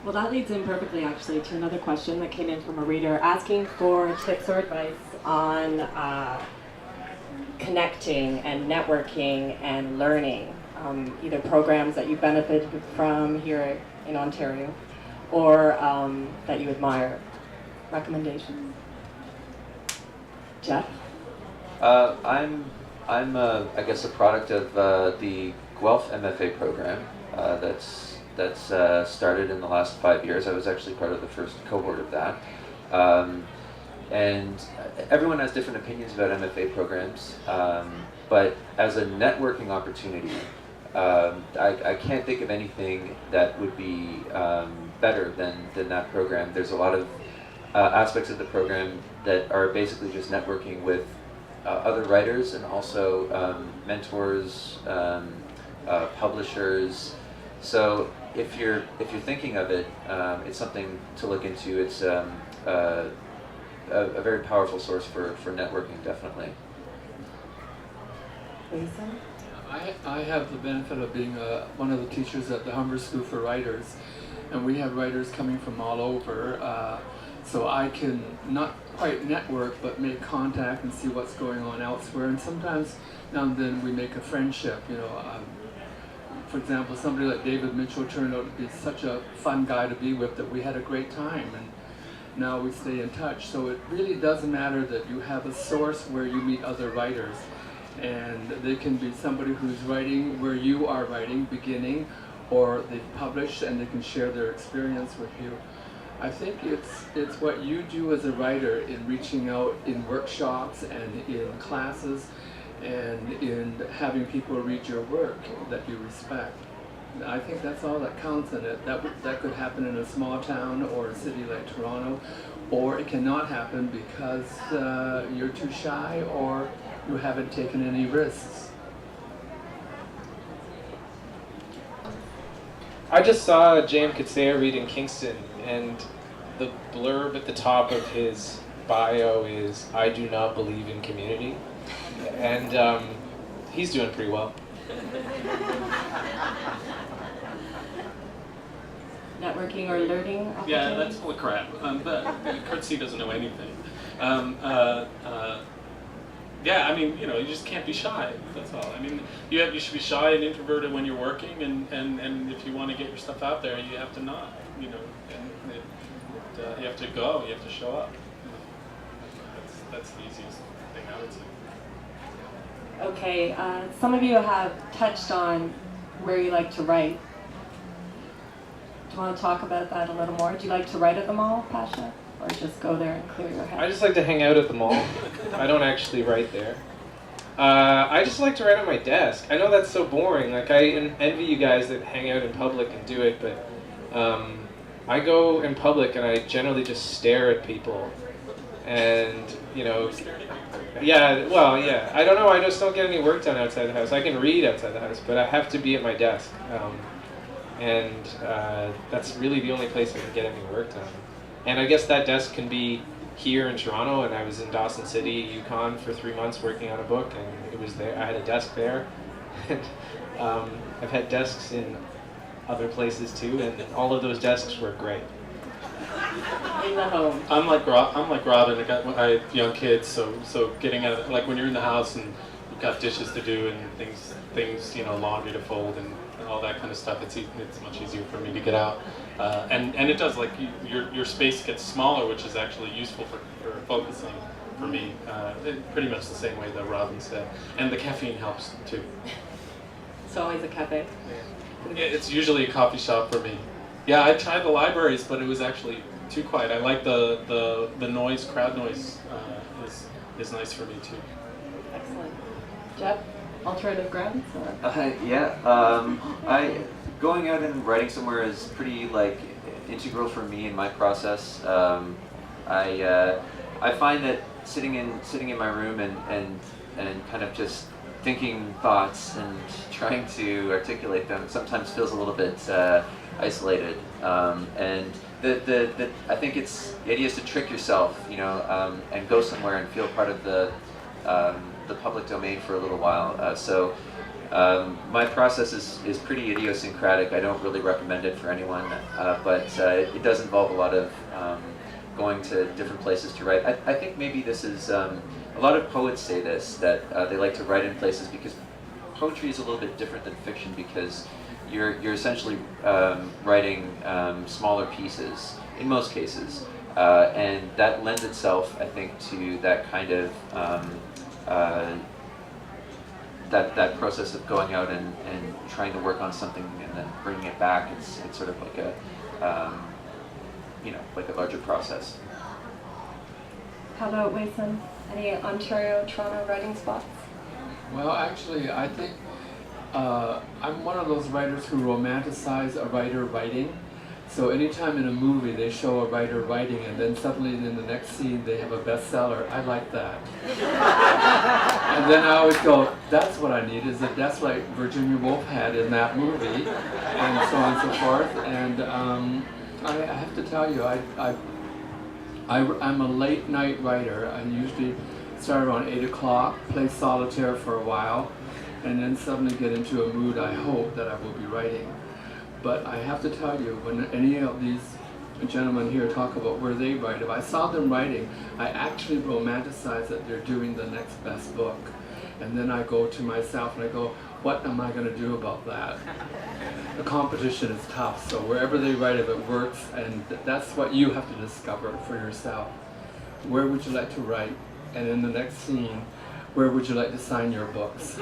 Well, that leads in perfectly, actually, to another question that came in from a reader asking for tips or advice on connecting and networking and learning, either programs that you benefited from here in Ontario or that you admire. Recommendations? Jeff? I'm I guess a product of the Guelph MFA program that's started in the last 5 years. I was actually part of the first cohort of that. And everyone has different opinions about MFA programs, but as a networking opportunity, I can't think of anything that would be better than that program. There's a lot of aspects of the program that are basically just networking with other writers and also mentors, publishers. So if you're thinking of it, it's something to look into. It's a very powerful source for networking, definitely. Lisa? I have the benefit of being one of the teachers at the Humber School for Writers, and we have writers coming from all over, so I can not quite network but make contact and see what's going on elsewhere, and sometimes now and then we make a friendship, you know. For example, somebody like David Mitchell turned out to be such a fun guy to be with that we had a great time, and now we stay in touch. So it really doesn't matter that you have a source where you meet other writers, and they can be somebody who's writing where you are writing, beginning, or they've published and they can share their experience with you. I think it's what you do as a writer in reaching out in workshops and in classes and in having people read your work that you respect. I think that's all that counts in it. That could happen in a small town or a city like Toronto, or it cannot happen because you're too shy or you haven't taken any risks. I just saw James Katsaya read in Kingston, and the blurb at the top of his bio is, "I do not believe in community." And he's doing pretty well. Networking or learning? Yeah, that's full of crap. But Kurtzy doesn't know anything. Yeah, I mean, you know, you just can't be shy. That's all. I mean, you should be shy and introverted when you're working, and if you want to get your stuff out there, you have to not, you know, and you have to go, you have to show up. You know, that's the easiest thing I would say. Okay, some of you have touched on where you like to write. Do you want to talk about that a little more? Do you like to write at the mall, Pasha? Or just go there and clear your head? I just like to hang out at the mall. I don't actually write there. I just like to write on my desk. I know that's so boring. Like, I envy you guys that hang out in public and do it, but I go in public and I generally just stare at people. And, you know, yeah, well, yeah. I don't know, I just don't get any work done outside the house. I can read outside the house, but I have to be at my desk. And that's really the only place I can get any work done. And I guess that desk can be here in Toronto, and I was in Dawson City, Yukon for 3 months working on a book, and it was there. I had a desk there. And I've had desks in other places too, and all of those desks were great. In the home. I'm like Robin. I have young kids, so getting out of, like, when you're in the house and you've got dishes to do and things, you know, laundry to fold and all that kind of stuff. It's much easier for me to get out, and it does, like, your space gets smaller, which is actually useful for focusing for me. Pretty much the same way that Robin said, and the caffeine helps too. It's always a cafe. Yeah, it's usually a coffee shop for me. Yeah, I tried the libraries, but it was actually too quiet. I like the noise, crowd noise is nice for me too. Excellent. Jeff, alternative grounds? Going out and writing somewhere is pretty, like, integral for me in my process. I find that sitting in my room and kind of just thinking thoughts and trying to articulate them sometimes feels a little bit isolated. And I think the idea is to trick yourself, you know, and go somewhere and feel part of the public domain for a little while. So My process is pretty idiosyncratic. I don't really recommend it for anyone, but it does involve a lot of going to different places to write. I think maybe this is, a lot of poets say this, that they like to write in places because poetry is a little bit different than fiction, because you're essentially writing smaller pieces in most cases, and that lends itself, I think, to that kind of that process of going out and trying to work on something and then bringing it back. It's sort of like a like a larger process. How about Wei-Sun? Any Ontario, Toronto writing spots? Well, actually, I think I'm one of those writers who romanticize a writer writing. So anytime in a movie they show a writer writing and then suddenly in the next scene they have a bestseller, I like that. And then I always go, that's what I need, is a desk like Virginia Woolf had in that movie, and so on and so forth. And I have to tell you, I'm a late night writer. I usually start around 8 o'clock, play solitaire for a while, and then suddenly get into a mood I hope that I will be writing. But I have to tell you, when any of these gentlemen here talk about where they write, if I saw them writing, I actually romanticize that they're doing the next best book. And then I go to myself and I go, what am I going to do about that? The competition is tough, so wherever they write, if it works, and that's what you have to discover for yourself. Where would you like to write? And in the next scene, where would you like to sign your books?